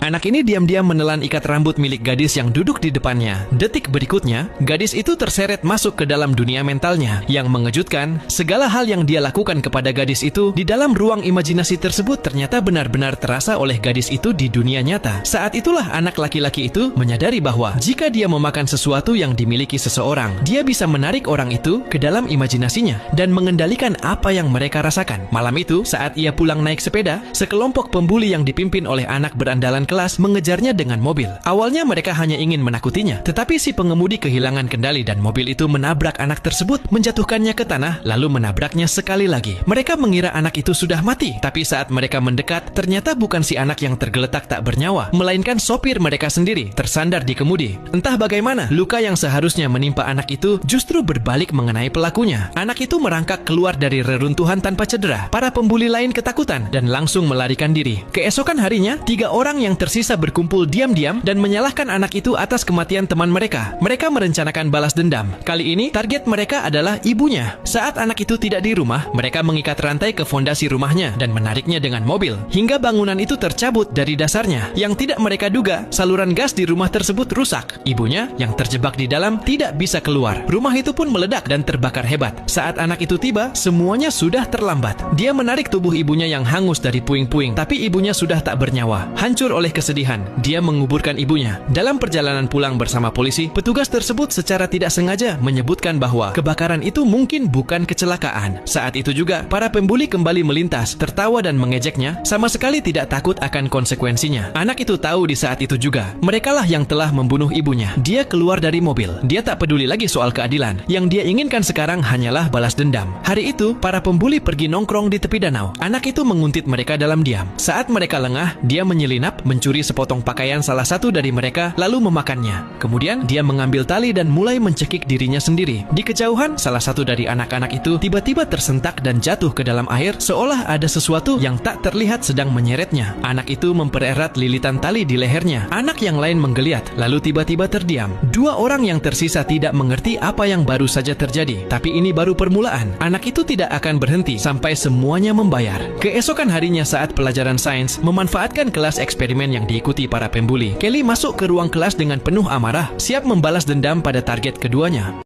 Anak ini diam-diam menelan ikat rambut milik gadis yang duduk di depannya. Detik berikutnya, gadis itu terseret masuk ke dalam dunia mentalnya. Yang mengejutkan, segala hal yang dia lakukan kepada gadis itu di dalam ruang imajinasi tersebut ternyata benar-benar terasa oleh gadis itu di dunia nyata. Saat itulah anak laki-laki itu menyadari bahwa jika dia memakan sesuatu yang dimiliki seseorang, dia bisa menarik orang itu ke dalam imajinasinya dan mengendalikan apa yang mereka rasakan. Malam itu, saat ia pulang naik sepeda, sekelompok pembuli yang dipimpin oleh anak berandalan kelas mengejarnya dengan mobil. Awalnya mereka hanya ingin menakutinya, tetapi si pengemudi kehilangan kendali dan mobil itu menabrak anak tersebut, menjatuhkannya ke tanah, lalu menabraknya sekali lagi. Mereka mengira anak itu sudah mati, tapi saat mereka mendekat, ternyata bukan si anak yang tergeletak tak bernyawa, melainkan sopir mereka sendiri, tersandar di kemudi. Entah bagaimana, luka yang seharusnya menimpa anak itu justru berbalik mengenai pelakunya. Anak itu merangkak keluar dari reruntuhan tanpa cedera. Para pembuli lain ketakutan dan langsung melarikan diri. Keesokan harinya, 3 orang yang tersisa berkumpul diam-diam dan menyalahkan anak itu atas kematian teman mereka. Mereka merencanakan balas dendam. Kali ini, target mereka adalah ibunya. Saat anak itu tidak di rumah, mereka mengikat rantai ke fondasi rumahnya dan menariknya dengan mobil, hingga bangunan itu tercabut dari dasarnya. Yang tidak mereka duga, saluran gas di rumah tersebut rusak. Ibunya, yang terjebak di dalam, tidak bisa keluar. Rumah itu pun meledak dan terbakar hebat. Saat anak itu tiba, semuanya sudah terlambat. Dia menarik tubuh ibunya yang hangus dari puing-puing, tapi ibunya sudah tak bernyawa. Hancur oleh kesedihan, dia menguburkan ibunya. Dalam perjalanan pulang bersama polisi, petugas tersebut secara tidak sengaja menyebutkan bahwa kebakaran itu mungkin bukan kecelakaan. Saat itu juga, para pembuli kembali melintas, tertawa dan mengejeknya, sama sekali tidak takut akan konsekuensinya. Anak itu tahu di saat itu juga, merekalah yang telah membunuh ibunya. Dia keluar dari mobil. Dia tak peduli lagi soal keadilan. Yang dia inginkan sekarang hanyalah balas dendam. Hari itu, para pembuli pergi nongkrong di tepi danau. Anak itu menguntit mereka dalam diam. Saat mereka lengah, dia menyelinap, mencuri sepotong pakaian salah satu dari mereka, lalu memakannya. Kemudian, dia mengambil tali dan mulai mencekik dirinya sendiri. Di kejauhan, salah satu dari anak-anak itu tiba-tiba tersentak dan jatuh ke dalam air, seolah ada sesuatu yang tak terlihat sedang menyeretnya. Anak itu mempererat lilitan tali di lehernya. Anak yang lain menggeliat, lalu tiba-tiba terdiam. 2 orang yang tersisa tidak mengerti apa yang baru saja terjadi. Tapi ini baru permulaan. Anak itu tidak akan berhenti sampai semuanya membayar. Keesokan harinya saat pelajaran sains, memanfaatkan kelas eksperimen yang diikuti para pembuli, Kelly masuk ke ruang kelas dengan penuh amarah, siap membalas dendam pada target keduanya.